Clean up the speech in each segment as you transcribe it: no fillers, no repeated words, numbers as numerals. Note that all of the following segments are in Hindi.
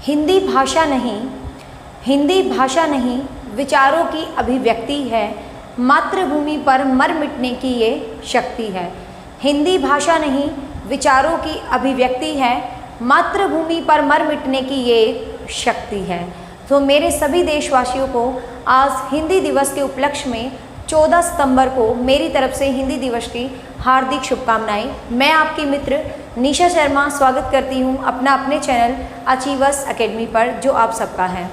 हिंदी भाषा नहीं, हिंदी भाषा नहीं विचारों की अभिव्यक्ति है, मातृभूमि पर मर मिटने की ये शक्ति है। हिंदी भाषा नहीं विचारों की अभिव्यक्ति है, मातृभूमि पर मर मिटने की ये शक्ति है। तो मेरे सभी देशवासियों को आज हिंदी दिवस के उपलक्ष्य में 14 सितंबर को मेरी तरफ से हिंदी दिवस की हार्दिक शुभकामनाएं। मैं आपकी मित्र निशा शर्मा स्वागत करती हूं अपने चैनल अचीवर्स एकेडमी पर, जो आप सबका है।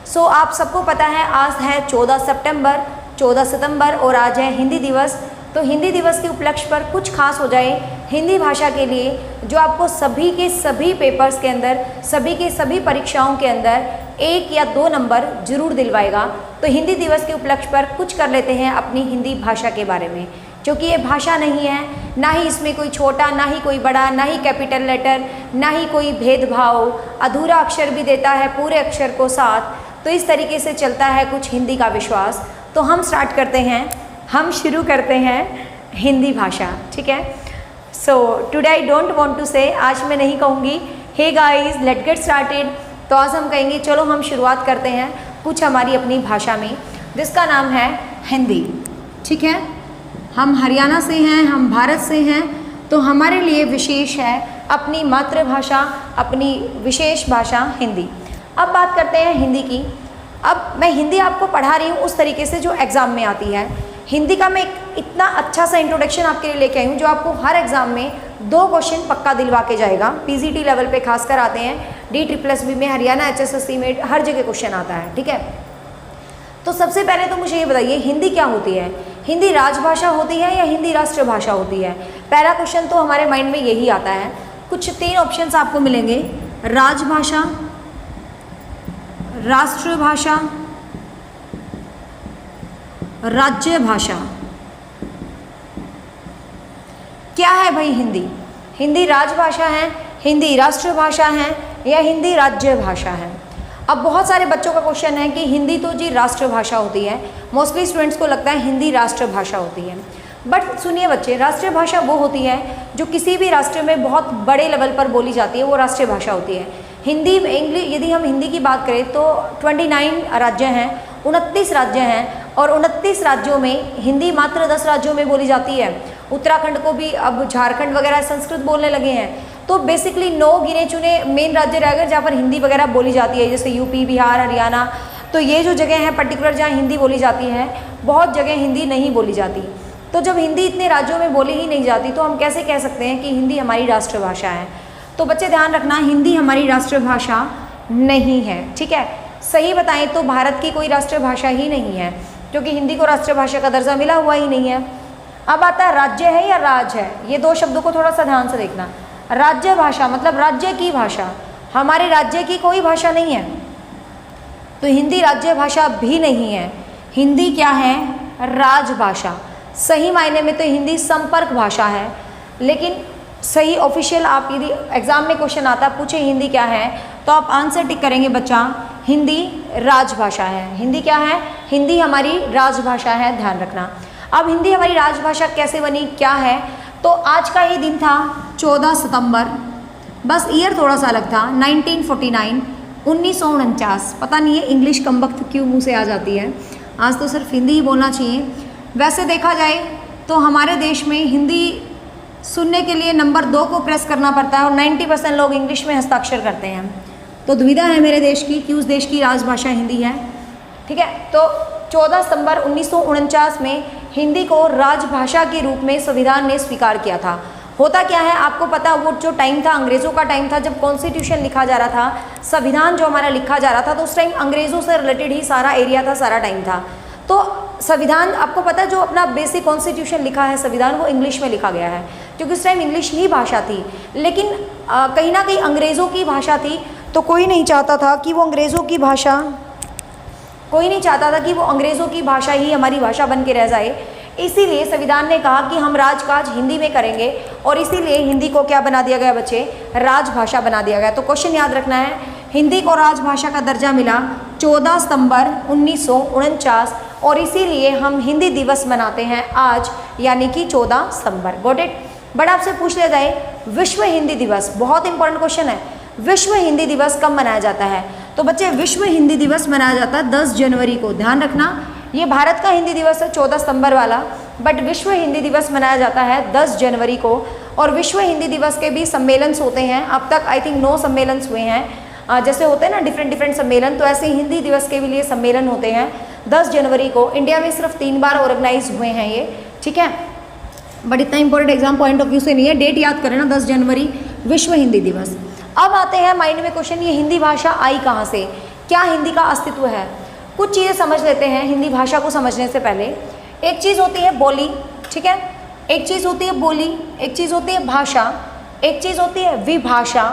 सो आप सबको पता है आज है 14 सितंबर और आज है हिंदी दिवस। तो हिंदी दिवस के उपलक्ष्य पर कुछ खास हो जाए हिंदी भाषा के लिए, जो आपको सभी के सभी पेपर्स के अंदर, सभी के सभी परीक्षाओं के अंदर 1 या 2 नंबर जरूर दिलवाएगा। तो हिंदी दिवस के उपलक्ष्य पर कुछ कर लेते हैं अपनी हिंदी भाषा के बारे में, क्योंकि ये भाषा नहीं है, ना ही इसमें कोई छोटा, ना ही कोई बड़ा, ना ही कैपिटल लेटर, ना ही कोई भेदभाव, अधूरा अक्षर भी देता है पूरे अक्षर को साथ। तो इस तरीके से चलता है कुछ हिंदी का विश्वास। तो हम स्टार्ट करते हैं, हम शुरू करते हैं हिंदी भाषा, ठीक है। So today I don't want to say, आज मैं नहीं कहूँगी hey guys let get started. तो आज हम कहेंगे चलो हम शुरुआत करते हैं कुछ हमारी अपनी भाषा में, जिसका नाम है हिंदी, ठीक है। हम हरियाणा से हैं, हम भारत से हैं, तो हमारे लिए विशेष है अपनी मातृभाषा, अपनी विशेष भाषा हिंदी। अब बात करते हैं हिंदी की। अब मैं हिंदी आपको पढ़ा रही हूँ उस तरीके से जो एग्ज़ाम में आती है। हिंदी का मैं एक इतना अच्छा सा इंट्रोडक्शन आपके लिए लेके आई हूँ, जो आपको हर एग्ज़ाम में 2 क्वेश्चन पक्का दिलवा के जाएगा। पीजीटी लेवल पे खासकर आते हैं, DSSB में, हरियाणा HSSC में, हर जगह क्वेश्चन आता है, ठीक है। तो सबसे पहले तो मुझे ये बताइए हिंदी क्या होती है? हिंदी राजभाषा होती है या हिंदी राष्ट्रभाषा होती है? पहला क्वेश्चन तो हमारे माइंड में यही आता है। कुछ 3 ऑप्शंस आपको मिलेंगे, राजभाषा, राष्ट्रभाषा, राज्य भाषा। क्या है भाई हिंदी? हिंदी राजभाषा है, हिंदी राष्ट्रभाषा है या हिंदी राज्य भाषा है? अब बहुत सारे बच्चों का क्वेश्चन है कि हिंदी तो जी राष्ट्रभाषा होती है, मोस्टली स्टूडेंट्स को लगता है हिंदी राष्ट्रभाषा होती है। बट सुनिए बच्चे, राष्ट्रभाषा वो होती है जो किसी भी राष्ट्र में बहुत बड़े लेवल पर बोली जाती है, वो राष्ट्रीय भाषा होती है। हिंदी इंग्लिश, यदि हम हिंदी की बात करें तो 29 राज्य हैं, 29 राज्य हैं, और 29 राज्यों में हिंदी मात्र 10 राज्यों में बोली जाती है। उत्तराखंड को भी अब झारखंड वगैरह संस्कृत बोलने लगे हैं। तो बेसिकली 9 गिने चुने मेन राज्य रह गए जहाँ पर हिंदी वगैरह बोली जाती है, जैसे यूपी, बिहार, हरियाणा। तो ये जो जगह हैं पर्टिकुलर जहाँ हिंदी बोली जाती है, बहुत जगह हिंदी नहीं बोली जाती। तो जब हिंदी इतने राज्यों में बोली ही नहीं जाती, तो हम कैसे कह सकते हैं कि हिंदी हमारी राष्ट्रभाषा है? तो बच्चे ध्यान रखना, हिंदी हमारी राष्ट्रभाषा नहीं है, ठीक है। सही बताएं तो भारत की कोई राष्ट्रभाषा ही नहीं है, क्योंकि हिंदी को राष्ट्रभाषा का दर्जा मिला हुआ ही नहीं है। अब आता है राज्य है या राज है, ये 2 शब्दों को थोड़ा सा ध्यान से देखना। राज्य भाषा मतलब राज्य की भाषा, हमारे राज्य की कोई भाषा नहीं है, तो हिंदी राज्य भाषा भी नहीं है। हिंदी क्या है? राजभाषा। सही मायने में तो हिंदी संपर्क भाषा है, लेकिन सही ऑफिशियल आप यदि एग्जाम में क्वेश्चन आता पूछे हिंदी क्या है, तो आप आंसर टिक करेंगे बच्चा, हिंदी राजभाषा है। हिंदी क्या है? हिंदी हमारी राजभाषा है, ध्यान रखना। अब हिंदी हमारी राजभाषा कैसे बनी, क्या है? तो आज का ही दिन था 14 सितंबर, बस ईयर थोड़ा सा अलग था, 1949, 1949। पता नहीं है इंग्लिश कमबख्त क्यों मुँह से आ जाती है, आज तो सिर्फ हिंदी ही बोलना चाहिए। वैसे देखा जाए तो हमारे देश में हिंदी सुनने के लिए नंबर 2 को प्रेस करना पड़ता है, और 90% लोग इंग्लिश में हस्ताक्षर करते हैं। तो दुविधा है मेरे देश की कि उस देश की राजभाषा हिंदी है, ठीक है। तो 14 सितंबर 1949 में हिंदी को राजभाषा के रूप में संविधान ने स्वीकार किया था। होता क्या है आपको पता, वो जो टाइम था अंग्रेज़ों का टाइम था, जब कॉन्स्टिट्यूशन लिखा जा रहा था, संविधान जो हमारा लिखा जा रहा था, तो उस टाइम अंग्रेज़ों से रिलेटेड ही सारा एरिया था, सारा टाइम था। तो संविधान आपको पता है, जो अपना बेसिक कॉन्स्टिट्यूशन लिखा है संविधान, वो इंग्लिश में लिखा गया है, क्योंकि उस टाइम इंग्लिश ही भाषा थी। लेकिन कहीं ना कहीं अंग्रेज़ों की भाषा थी, तो कोई नहीं चाहता था कि वो अंग्रेज़ों की भाषा ही हमारी भाषा बन के रह जाए। इसीलिए संविधान ने कहा कि हम राजकाज हिंदी में करेंगे, और इसीलिए हिंदी को क्या बना दिया गया बच्चे? राजभाषा बना दिया गया। तो क्वेश्चन याद रखना है, हिंदी को राजभाषा का दर्जा मिला 14 सितंबर 1949, और इसीलिए हम हिंदी दिवस मनाते हैं आज, यानी कि 14 सितंबर। Got it? बट आपसे पूछ लिया जाए विश्व हिंदी दिवस, बहुत इंपॉर्टेंट क्वेश्चन है, विश्व हिंदी दिवस कब मनाया जाता है? तो बच्चे विश्व हिंदी दिवस मनाया जाता है 10 जनवरी को। ध्यान रखना, ये भारत का हिंदी दिवस है 14 सितंबर वाला, बट विश्व हिंदी दिवस मनाया जाता है 10 जनवरी को। और विश्व हिंदी दिवस के भी सम्मेलन होते हैं, अब तक आई थिंक 9 सम्मेलन हुए हैं। जैसे होते हैं ना डिफरेंट सम्मेलन, तो ऐसे हिंदी दिवस के भी लिए सम्मेलन होते हैं 10 जनवरी को। इंडिया में सिर्फ 3 बार ऑर्गेनाइज हुए हैं ये, ठीक है, बट इतना important exam point of view से नहीं है। डेट याद करें ना, 10 जनवरी विश्व हिंदी दिवस। अब आते हैं माइंड में क्वेश्चन, ये हिंदी भाषा आई कहाँ से, क्या हिंदी का अस्तित्व है? कुछ चीज़ें समझ लेते हैं हिंदी भाषा को समझने से पहले। एक चीज़ होती है बोली, ठीक है, एक चीज़ होती है बोली, एक चीज़ होती है भाषा, एक चीज़ होती है विभाषा,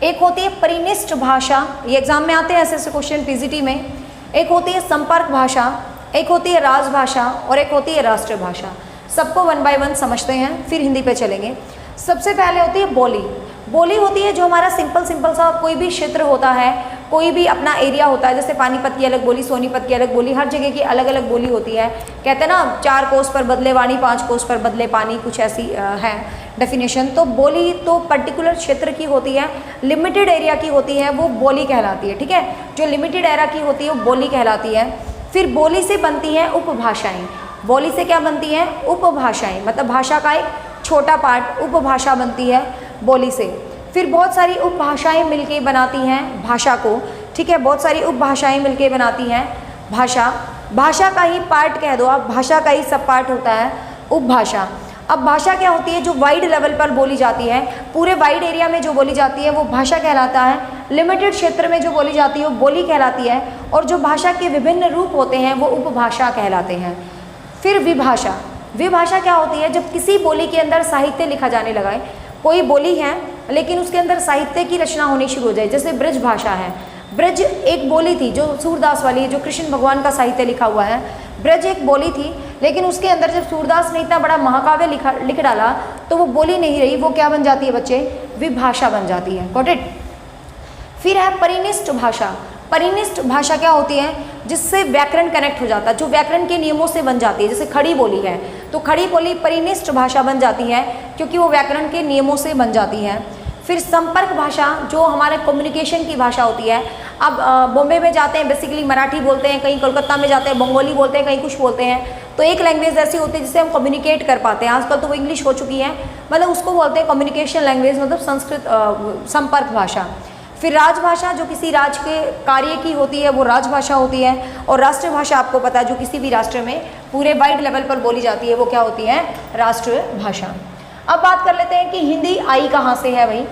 एक होती है परिनिष्ठ भाषा, ये एग्जाम में आते हैं ऐसे ऐसे क्वेश्चन पीजीटी में। एक होती है संपर्क भाषा, एक होती है राजभाषा और एक होती है राष्ट्रभाषा। सबको 1 बाय 1 समझते हैं, फिर हिंदी पे चलेंगे। सबसे पहले होती है बोली। बोली होती है जो हमारा सिंपल सा कोई भी क्षेत्र होता है, कोई भी अपना एरिया होता है, जैसे पानीपत की अलग बोली, सोनीपत की अलग बोली, हर जगह की अलग अलग बोली होती है। कहते हैं ना 4 कोस पर बदले वाणी, 5 कोस पर बदले पानी, कुछ ऐसी है डेफिनेशन। तो बोली तो पर्टिकुलर क्षेत्र की होती है, लिमिटेड एरिया की होती है, वो बोली कहलाती है, ठीक है। जो लिमिटेड एरिया की होती है वो बोली कहलाती है। फिर बोली से बनती हैं उपभाषाएँ। बोली से क्या बनती हैं? उपभाषाएँ, मतलब भाषा का एक छोटा पार्ट उपभाषा बनती है बोली से। फिर बहुत सारी उपभाषाएं मिलके बनाती हैं भाषा को, ठीक है, बहुत सारी उपभाषाएं मिलके बनाती हैं भाषा। भाषा का ही पार्ट कह दो आप, भाषा का ही सब पार्ट होता है उपभाषा। अब भाषा क्या होती है? जो वाइड लेवल पर बोली जाती है, पूरे वाइड एरिया में जो बोली जाती है वो भाषा कहलाता है। लिमिटेड क्षेत्र में जो बोली जाती है वो बोली कहलाती है। और जो भाषा के विभिन्न रूप होते हैं वो उपभाषा कहलाते हैं। फिर विभाषा। विभाषा क्या होती है? जब किसी बोली के अंदर साहित्य लिखा जाने लगा है, कोई बोली है लेकिन उसके अंदर साहित्य की रचना होनी शुरू हो जाए, जैसे ब्रज भाषा है। ब्रज एक बोली थी जो सूरदास वाली, जो कृष्ण भगवान का साहित्य लिखा हुआ है। ब्रज एक बोली थी, लेकिन उसके अंदर जब सूरदास ने इतना बड़ा महाकाव्य लिख डाला तो वो बोली नहीं रही, वो क्या बन जाती है बच्चे? विभाषा बन जाती है। Got it. फिर है परिनिष्ठ भाषा। परिनिष्ठ भाषा क्या होती है? जिससे व्याकरण कनेक्ट हो जाता है, जो व्याकरण के नियमों से बन जाती है। जैसे खड़ी बोली है तो खड़ी बोली परिनिष्ठ भाषा बन जाती है, क्योंकि वो व्याकरण के नियमों से बन जाती है। फिर संपर्क भाषा, जो हमारे कम्युनिकेशन की भाषा होती है। अब बॉम्बे में जाते हैं बेसिकली मराठी बोलते हैं, कहीं कोलकाता में जाते हैं बंगाली बोलते हैं, कहीं कुछ बोलते हैं। तो एक लैंग्वेज ऐसी होती है जिससे हम कम्युनिकेट कर पाते हैं। आजकल तो वो इंग्लिश हो चुकी है, मतलब उसको बोलते हैं कम्युनिकेशन लैंग्वेज, मतलब संस्कृत संपर्क भाषा। फिर राजभाषा, जो किसी राज्य के कार्य की होती है वो राजभाषा होती है। और राष्ट्रभाषा आपको पता है, जो किसी भी राष्ट्र में पूरे वाइड लेवल पर बोली जाती है वो क्या होती है? राष्ट्रभाषा। अब बात कर लेते हैं कि हिंदी आई कहाँ से है भाई।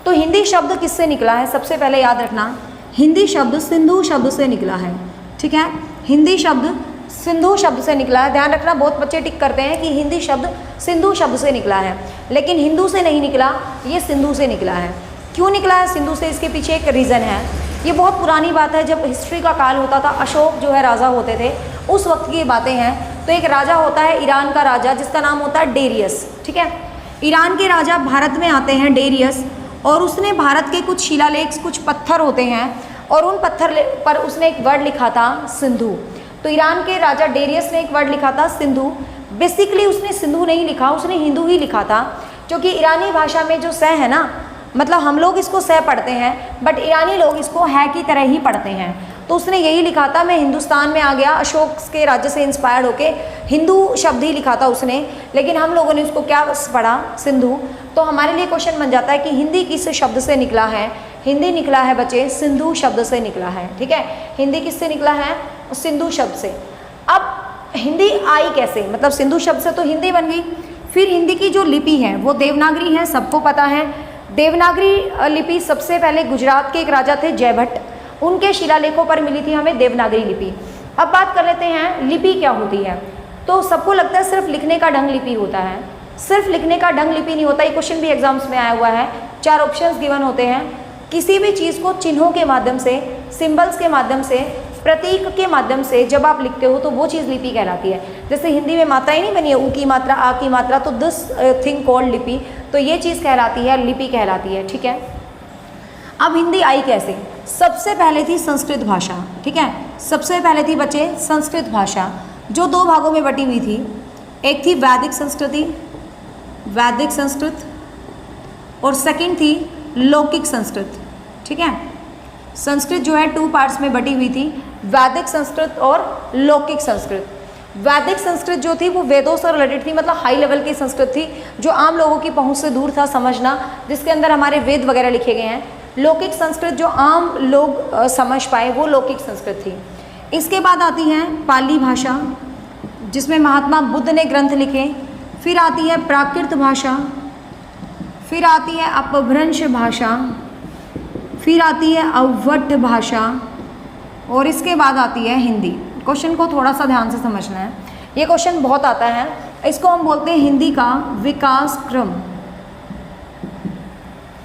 तो हिंदी शब्द किससे निकला है? सबसे पहले याद रखना, हिंदी शब्द सिंधु शब्द से निकला है, ठीक है। हिंदी शब्द सिंधु शब्द से निकला है। ध्यान रखना, बहुत बच्चे टिक करते हैं कि हिंदी शब्द सिंधु शब्द से निकला है, लेकिन हिंदू से नहीं निकला, ये सिंधु से निकला है। क्यों निकला है सिंधु से? इसके पीछे एक रीज़न है। ये बहुत पुरानी बात है, जब हिस्ट्री का काल होता था, अशोक जो है राजा होते थे, उस वक्त की बातें हैं। तो एक राजा होता है ईरान का राजा, जिसका नाम होता है डेरियस, ठीक है। ईरान के राजा भारत में आते हैं डेरियस, और उसने भारत के कुछ शिलालेख, कुछ पत्थर होते हैं, और उन पत्थर पर उसने एक वर्ड लिखा था सिंधु। तो ईरान के राजा डेरियस ने एक वर्ड लिखा था सिंधु। बेसिकली उसने सिंधु नहीं लिखा, उसने हिंदू ही लिखा था, क्योंकि ईरानी भाषा में जो स है ना, मतलब हम लोग इसको स पढ़ते हैं, बट ईरानी लोग इसको है की तरह ही पढ़ते हैं। तो उसने यही लिखा था, मैं हिंदुस्तान में आ गया, अशोक के राज्य से इंस्पायर्ड होके हिंदू शब्द ही लिखा था उसने, लेकिन हम लोगों ने उसको क्या पढ़ा? सिंधु। तो हमारे लिए क्वेश्चन बन जाता है कि हिंदी किस शब्द से निकला है? हिंदी निकला है बच्चे सिंधु शब्द से निकला है, ठीक है। हिंदी किससे निकला है? सिंधु शब्द से। अब हिंदी आई कैसे? मतलब सिंधु शब्द से तो हिंदी बन गई। फिर हिंदी की जो लिपि है वो देवनागरी है, सबको पता है। देवनागरी लिपि सबसे पहले गुजरात के एक राजा थे जयभट्ट, उनके शिलालेखों पर मिली थी हमें देवनागरी लिपि। अब बात कर लेते हैं लिपि क्या होती है। तो सबको लगता है सिर्फ लिखने का ढंग लिपि होता है। सिर्फ लिखने का ढंग लिपि नहीं होता, ये क्वेश्चन भी एग्जाम्स में आया हुआ है। 4 ऑप्शंस गिवन होते हैं। किसी भी चीज़ को चिन्हों के माध्यम से, सिंबल्स के माध्यम से, प्रतीक के माध्यम से जब आप लिखते हो तो वो चीज़ लिपि कहलाती है। जैसे हिंदी में मात्राएं नहीं बनी है, ऊ की मात्रा, आ की मात्रा, तो दिस थिंग कॉल्ड लिपि, तो ये चीज़ कहलाती है, लिपि कहलाती है, ठीक है। अब हिंदी आई कैसे? सबसे पहले थी संस्कृत भाषा, ठीक है। सबसे पहले थी बच्चे संस्कृत भाषा, जो 2 भागों में बटी हुई थी। एक थी वैदिक संस्कृति, वैदिक संस्कृत, और सेकंड थी लौकिक संस्कृत, ठीक है। संस्कृत जो है 2 पार्ट्स में बटी हुई थी, वैदिक संस्कृत और लौकिक संस्कृत। वैदिक संस्कृत जो थी वो वेदों से रिलेटेड थी, मतलब हाई लेवल की संस्कृत थी, जो आम लोगों की पहुंच से दूर था समझना, जिसके अंदर हमारे वेद वगैरह लिखे गए हैं। लौकिक संस्कृत जो आम लोग समझ पाए, वो लौकिक संस्कृत थी। इसके बाद आती है पाली भाषा, जिसमें महात्मा बुद्ध ने ग्रंथ लिखे। फिर आती है प्राकृत भाषा, फिर आती है अपभ्रंश भाषा, फिर आती है अवट भाषा, और इसके बाद आती है हिंदी। क्वेश्चन को थोड़ा सा ध्यान से समझना है, ये क्वेश्चन बहुत आता है। इसको हम बोलते हैं हिंदी का विकास क्रम,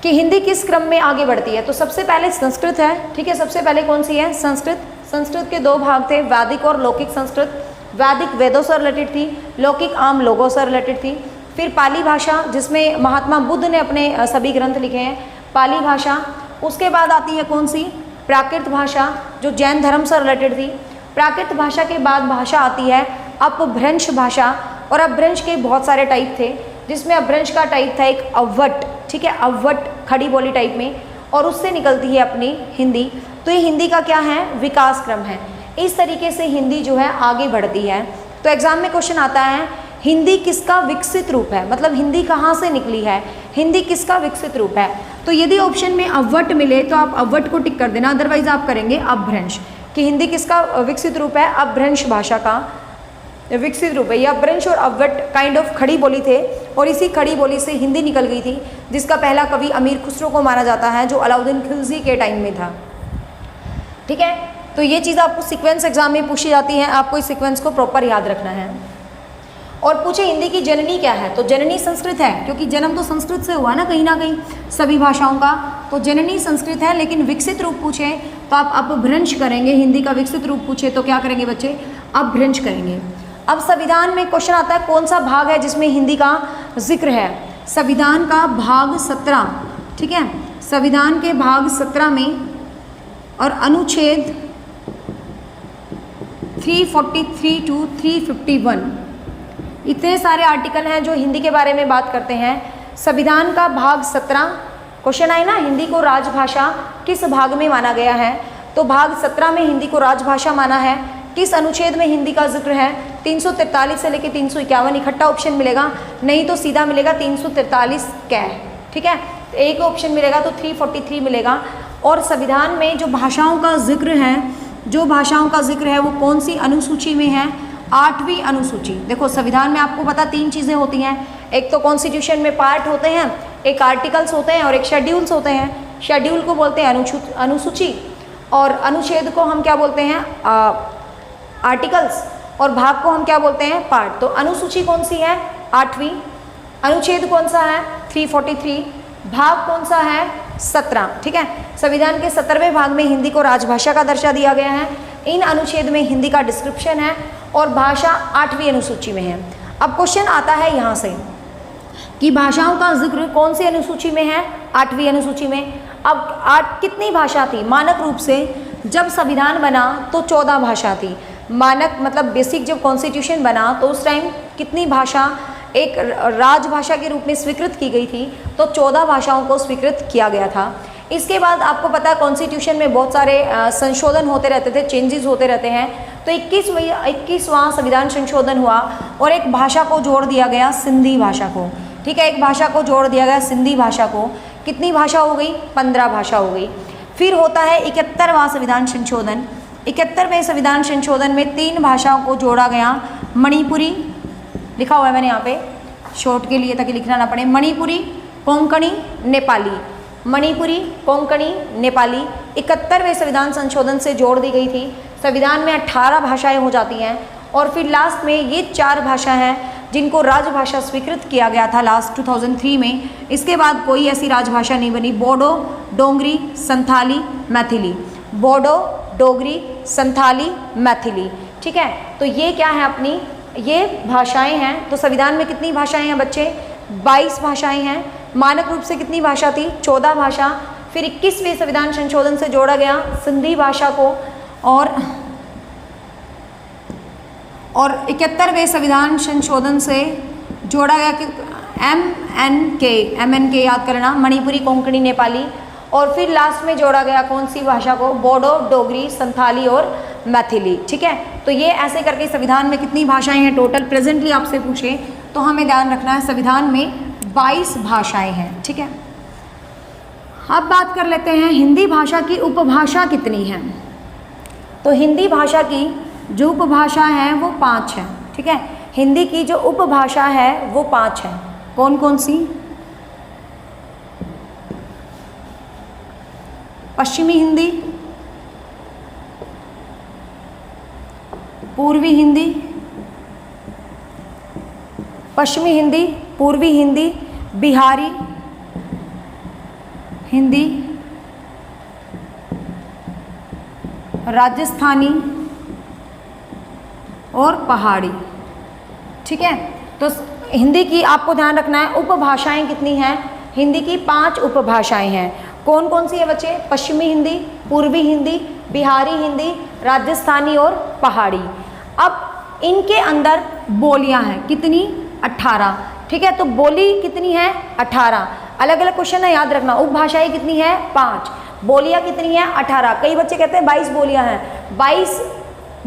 कि हिंदी किस क्रम में आगे बढ़ती है। तो सबसे पहले संस्कृत है, ठीक है। सबसे पहले कौन सी है? संस्कृत। संस्कृत के 2 भाग थे, वैदिक और लौकिक संस्कृत। वैदिक वेदों से रिलेटेड थी, लौकिक आम लोगों से रिलेटेड थी। फिर पाली भाषा, जिसमें महात्मा बुद्ध ने अपने सभी ग्रंथ लिखे हैं, पाली भाषा। उसके बाद आती है कौन सी? प्राकृत भाषा, जो जैन धर्म से रिलेटेड थी। प्राकृत भाषा के बाद भाषा आती है अपभ्रंश भाषा, और अपभ्रंश के बहुत सारे टाइप थे, जिसमें अपभ्रंश का टाइप था एक अवट, ठीक है, अवट खड़ी बोली टाइप में, और उससे निकलती है अपनी हिंदी। तो ये हिंदी का क्या है? विकास क्रम है। इस तरीके से हिंदी जो है आगे बढ़ती है। तो एग्जाम में क्वेश्चन आता है हिंदी किसका विकसित रूप है, मतलब हिंदी कहाँ से निकली है, हिंदी किसका विकसित रूप है। तो यदि ऑप्शन में अवट मिले तो आप अवट को टिक कर देना, अदरवाइज आप करेंगे अपभ्रंश, कि हिंदी किसका विकसित रूप है? अपभ्रंश भाषा का विकसित रूप है। ये अपभ्रंश और अवट काइंड ऑफ खड़ी बोली थे, और इसी खड़ी बोली से हिंदी निकल गई थी, जिसका पहला कवि अमीर खुसरो को माना जाता है, जो अलाउद्दीन खिलजी के टाइम में था, ठीक है। तो ये चीज़ आपको सीक्वेंस एग्जाम में पूछी जाती है, आपको इस सीक्वेंस को प्रॉपर याद रखना है। और पूछे हिंदी की जननी क्या है, तो जननी संस्कृत है, क्योंकि जन्म तो संस्कृत से हुआ ना कहीं सभी भाषाओं का, तो जननी संस्कृत है। लेकिन विकसित रूप पूछे तो आप अपभ्रंश करेंगे, हिंदी का विकसित रूप पूछे तो क्या करेंगे बच्चे? अपभ्रंश करेंगे। अब संविधान में क्वेश्चन आता है कौन सा भाग है जिसमें हिंदी का जिक्र है? संविधान का भाग 17, ठीक है, संविधान के भाग 17 में और अनुच्छेद 343 टू 351, इतने सारे आर्टिकल हैं जो हिंदी के बारे में बात करते हैं। संविधान का भाग 17, क्वेश्चन आए ना, हिंदी को राजभाषा किस भाग में माना गया है? तो भाग 17 में हिंदी को राजभाषा माना है। किस अनुच्छेद में हिंदी का जिक्र है? 343 से लेकर 351, इकट्ठा ऑप्शन मिलेगा, नहीं तो सीधा मिलेगा 343 कै, ठीक है। एक ऑप्शन मिलेगा तो 343 मिलेगा। और संविधान में जो भाषाओं का जिक्र है, जो भाषाओं का जिक्र है वो कौन सी अनुसूची में है? 8वीं अनुसूची। देखो संविधान में आपको पता 3 चीज़ें होती हैं, एक तो कॉन्स्टिट्यूशन में पार्ट होते हैं, एक आर्टिकल्स होते हैं, और एक शेड्यूल्स होते हैं। शेड्यूल को बोलते हैं अनुसूची, और अनुच्छेद को हम क्या बोलते हैं? आर्टिकल्स, और भाग को हम क्या बोलते हैं? पार्ट। तो अनुसूची कौन सी है? 8वीं। अनुच्छेद कौन सा है? 343। भाग कौन सा है? 17, ठीक है। संविधान के 17वें भाग में हिंदी को राजभाषा का दर्जा दिया गया है। इन अनुच्छेद में हिंदी का डिस्क्रिप्शन है, और भाषा 8वीं अनुसूची में है। अब क्वेश्चन आता है यहाँ से कि भाषाओं का जिक्र कौन सी अनुसूची में है? 8वीं अनुसूची में। अब कितनी भाषा थी? मानक रूप से जब संविधान बना तो 14 भाषा थी। मानक मतलब बेसिक जब कॉन्स्टिट्यूशन बना तो उस टाइम कितनी भाषा एक राजभाषा के रूप में स्वीकृत की गई थी? तो 14 भाषाओं को स्वीकृत किया गया था। इसके बाद आपको पता है कॉन्स्टिट्यूशन में बहुत सारे संशोधन होते रहते थे, चेंजेस होते रहते हैं। तो 21वां संविधान संशोधन हुआ, और एक भाषा को जोड़ दिया गया, सिंधी भाषा को, ठीक है। एक भाषा को जोड़ दिया गया, सिंधी भाषा को। कितनी भाषा हो गई? 15 भाषा हो गई। फिर होता है 71वां संविधान संशोधन। 71वें संविधान संशोधन में 3 भाषाओं को जोड़ा गया। मणिपुरी, लिखा हुआ है मैंने यहाँ पे शॉर्ट के लिए ताकि लिखना ना पड़े, मणिपुरी, कोंकणी, नेपाली। मणिपुरी, कोंकणी, नेपाली 71वें संविधान संशोधन से जोड़ दी गई थी। संविधान में 18 भाषाएं हो जाती हैं, और फिर लास्ट में ये 4 भाषा हैं जिनको राजभाषा स्वीकृत किया गया था लास्ट 2003 में। इसके बाद कोई ऐसी राजभाषा नहीं बनी। बोडो, डोगरी, संथाली, मैथिली। बोडो, डोगरी, संथाली, मैथिली, ठीक है। तो ये क्या है? अपनी ये भाषाएं हैं। तो संविधान में कितनी भाषाएं हैं बच्चे? 22 भाषाएं हैं। मानक रूप से कितनी भाषा थी? 14 भाषा। फिर 21वें संविधान संशोधन से जोड़ा गया सिंधी भाषा को, और 71वें संविधान संशोधन से जोड़ा गया कि MNK याद करना, मणिपुरी, कोंकणी, नेपाली। और फिर लास्ट में जोड़ा गया कौन सी भाषा को, बोडो, डोगरी, संथाली और मैथिली। ठीक है, तो ये ऐसे करके संविधान में कितनी भाषाएं हैं टोटल, प्रेजेंटली आपसे पूछे तो हमें ध्यान रखना है संविधान में 22 भाषाएं हैं। ठीक है, अब बात कर लेते हैं हिंदी भाषा की उपभाषा कितनी है। तो हिंदी भाषा की जो उपभाषा है वो 5 है। ठीक है, हिंदी की जो उपभाषा है वो 5 है। कौन कौन सी? पश्चिमी हिंदी, पूर्वी हिंदी, पश्चिमी हिंदी, पूर्वी हिंदी, बिहारी हिंदी, राजस्थानी और पहाड़ी। ठीक है, तो हिंदी की आपको ध्यान रखना है उपभाषाएं कितनी हैं। हिंदी की 5 उपभाषाएं हैं। कौन कौन सी है बच्चे? पश्चिमी हिंदी, पूर्वी हिंदी, बिहारी हिंदी, राजस्थानी और पहाड़ी। अब इनके अंदर बोलियां हैं कितनी? 18। ठीक है, तो बोली कितनी है? 18। अलग अलग क्वेश्चन है, याद रखना। उपभाषाएं कितनी है? 5। बोलियां कितनी है? 18। कई बच्चे कहते हैं 22 बोलियां हैं। 22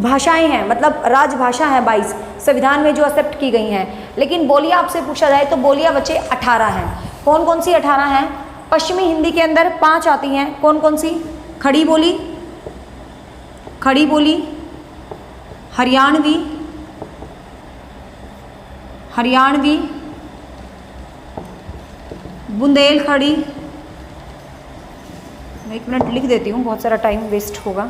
भाषाएं हैं, मतलब राजभाषा है 22 संविधान में जो एक्सेप्ट की गई हैं। लेकिन बोलियां आपसे पूछा जाए तो बोलियां बच्चे 18 हैं। कौन कौन सी 18 हैं? पश्चिमी हिंदी के अंदर 5 आती हैं। कौन कौन सी? खड़ी बोली, खड़ी बोली, हरियाणवी, हरियाणवी, बुंदेलखंडी। मैं 1 मिनट लिख देती हूँ, बहुत सारा टाइम वेस्ट होगा।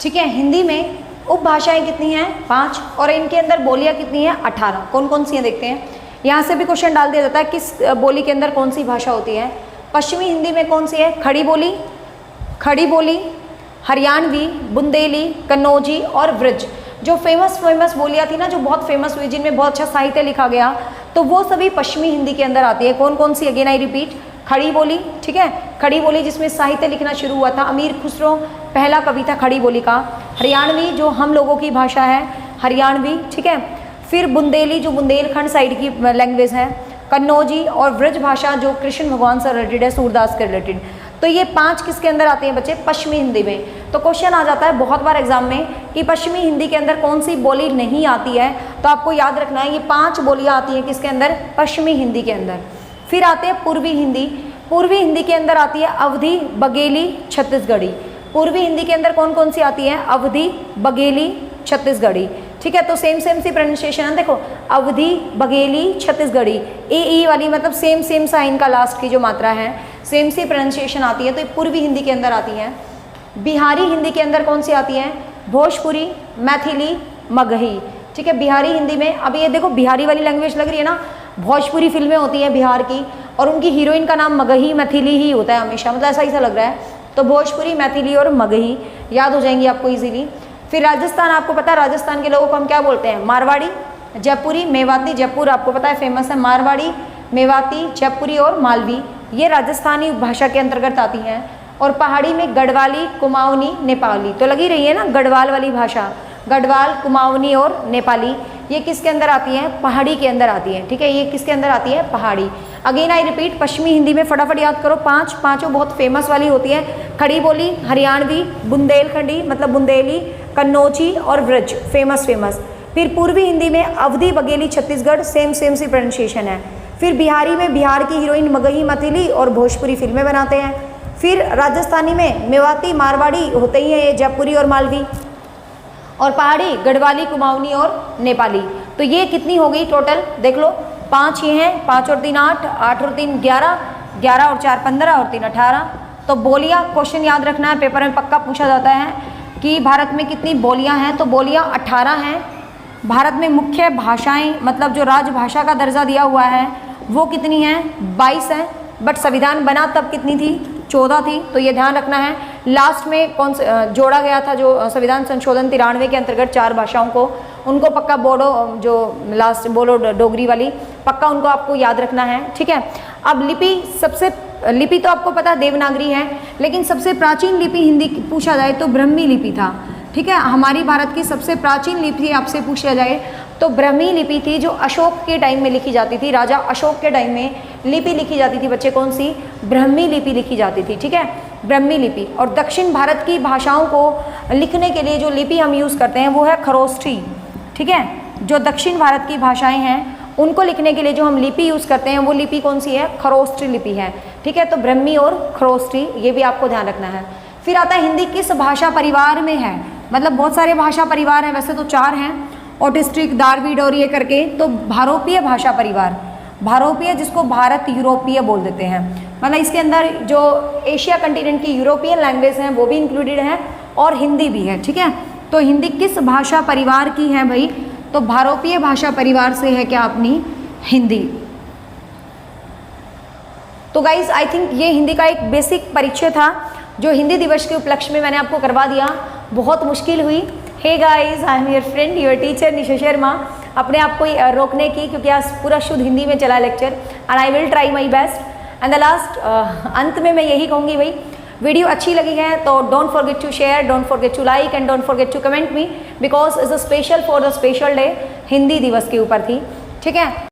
ठीक है, हिंदी में उपभाषाएं कितनी हैं? 5, और इनके अंदर बोलियां कितनी हैं? 18। कौन कौन सी हैं देखते हैं। यहाँ से भी क्वेश्चन डाल दिया जाता है किस बोली के अंदर कौन सी भाषा होती है। पश्चिमी हिंदी में कौन सी है? खड़ी बोली, खड़ी बोली, हरियाणवी, बुंदेली, कन्नौजी और ब्रज। जो फेमस बोलियां थी ना, जो बहुत फेमस हुई, जिनमें बहुत अच्छा साहित्य लिखा गया, तो वो सभी पश्चिमी हिंदी के अंदर आती है। कौन कौन सी? अगेन आई रिपीट, खड़ी बोली। ठीक है, खड़ी बोली जिसमें साहित्य लिखना शुरू हुआ था, अमीर खुसरो पहला कवि था खड़ी बोली का। हरियाणवी जो हम लोगों की भाषा है, हरियाणवी। ठीक है, फिर बुंदेली जो बुंदेलखंड साइड की लैंग्वेज है, कन्नौजी और ब्रज भाषा जो कृष्ण भगवान से रिलेटेड है, सूरदास के रिलेटेड। तो ये 5 किसके अंदर आते हैं बच्चे? पश्चिमी हिंदी में। तो क्वेश्चन आ जाता है बहुत बार एग्जाम में कि पश्चिमी हिंदी के अंदर कौन सी बोली नहीं आती है, तो आपको याद रखना है ये 5 बोलियां आती हैं किसके अंदर? पश्चिमी हिंदी के अंदर। फिर आते हैं पूर्वी हिंदी। पूर्वी हिंदी के अंदर आती है अवधी, बघेली, छत्तीसगढ़ी। पूर्वी हिंदी के अंदर कौन कौन सी आती है? अवधी, बघेली, छत्तीसगढ़ी। ठीक है, तो सेम सी प्रोनाउंसिएशन है। देखो, अवधी, बघेली, छत्तीसगढ़ी। ई वाली मतलब सेम सा इनका लास्ट की जो मात्रा है, सेम सी प्रोनाउंसिएशन आती है, तो ये पूर्वी हिंदी के अंदर आती है। बिहारी हिंदी के अंदर कौन सी आती है? भोजपुरी, मैथिली, मगही। ठीक है, बिहारी हिंदी में अब ये देखो बिहारी वाली लैंग्वेज लग रही है ना, भोजपुरी फिल्में होती हैं बिहार की, और उनकी हीरोइन का नाम मगही, मैथिली ही होता है हमेशा, मतलब ऐसा ही सा लग रहा है। तो भोजपुरी, मैथिली और मगही याद हो जाएंगी आपको इजीली। फिर राजस्थान, आपको पता है राजस्थान के लोगों को हम क्या बोलते हैं? मारवाड़ी, जयपुरी, मेवाती। जयपुर आपको पता है फेमस है, मारवाड़ी, मेवाती, जयपुरी और मालवी, ये राजस्थानी भाषा के अंतर्गत आती हैं। और पहाड़ी में गढ़वाली, कुमाऊनी, नेपाली। तो लगी रही है ना गढ़वाल वाली भाषा, गढ़वाल, कुमाऊनी और नेपाली, ये किसके अंदर आती है? पहाड़ी के अंदर आती है। ठीक है, ये किसके अंदर आती है? पहाड़ी। अगेन आई रिपीट, पश्चिमी हिंदी में फटाफट याद करो, 5 पाँचों बहुत फेमस वाली होती है। खड़ी बोली, हरियाणवी, बुंदेलखंडी मतलब बुंदेली, कन्नौजी और ब्रज, फेमस। फिर पूर्वी हिंदी में अवधी, बघेली, छत्तीसगढ़, सेम सी प्रोनाउंसिएशन है। फिर बिहारी में बिहार की हीरोइन मगही, मैथिली और भोजपुरी फिल्में बनाते हैं। फिर राजस्थानी में मेवाती, मारवाड़ी होते ही हैं ये, जयपुरी और मालवी। और पहाड़ी गढ़वाली, कुमाऊनी और नेपाली। तो ये कितनी हो गई टोटल? देख लो, 5 ये हैं, 5 और 3 8, 8 और 3 11, 11 और 4 15 और 3 18। तो बोलियां, क्वेश्चन याद रखना है, पेपर में पक्का पूछा जाता है कि भारत में कितनी बोलियां हैं, तो बोलियां 18 हैं। भारत में मुख्य भाषाएं मतलब जो राजभाषा का दर्जा दिया हुआ है वो कितनी हैं? 22 हैं। बट संविधान बना तब कितनी थी? 14 थी। तो ये ध्यान रखना है। लास्ट में कौन जोड़ा गया था जो संविधान संशोधन 93 के अंतर्गत 4 भाषाओं को, उनको पक्का बोडो जो लास्ट बोलो डोगरी वाली, पक्का उनको आपको याद रखना है। ठीक है, अब लिपि, सबसे लिपि तो आपको पता देवनागरी है, लेकिन सबसे प्राचीन लिपि हिंदी पूछा जाए तो ब्राह्मी लिपि था। ठीक है, हमारी भारत की सबसे प्राचीन लिपि आपसे पूछा जाए तो ब्राह्मी लिपि थी, जो अशोक के टाइम में लिखी जाती थी। राजा अशोक के टाइम में लिपि लिखी जाती थी बच्चे, कौन सी? ब्राह्मी लिपि लिखी जाती थी, ठीक है, ब्राह्मी लिपि। और दक्षिण भारत की भाषाओं को लिखने के लिए जो लिपि हम यूज़ करते हैं वो है खरोष्ठी, ठीक है। जो दक्षिण भारत की भाषाएं हैं उनको लिखने के लिए जो हम लिपि यूज़ करते हैं वो लिपि कौन सी है? खरोष्ठी लिपि है, ठीक है। तो ब्राह्मी और खरोष्ठी, ये भी आपको ध्यान रखना है। फिर आता है हिंदी किस भाषा परिवार में है, मतलब बहुत सारे भाषा परिवार हैं, वैसे तो 4 हैं, ऑटिस्टिक, डार्विड और ये करके। तो भारोपीय भाषा परिवार, भारोपीय जिसको भारत यूरोपीय बोल देते हैं, मतलब इसके अंदर जो एशिया कंटिनेंट की यूरोपियन लैंग्वेज हैं वो भी इंक्लूडेड हैं और हिंदी भी है, ठीक है। तो हिंदी किस भाषा परिवार की है भाई? तो भारोपीय भाषा परिवार से है क्या अपनी हिंदी। तो गाइज आई थिंक ये हिंदी का एक बेसिक परिचय था जो हिंदी दिवस के उपलक्ष्य में मैंने आपको करवा दिया। बहुत मुश्किल हुई। Hey guys, I am your friend, your teacher Nisha Sharma, अपने आप को रोकने की, क्योंकि आज पूरा शुद्ध हिंदी में चला lecture, and I will try my best. And the last, अंत में मैं यही कहूँगी भाई, वीडियो अच्छी लगी है तो don't forget to share, don't forget to like and don't forget to comment me, because is a special for the special day, Hindi Diwas के ऊपर थी, ठीक है।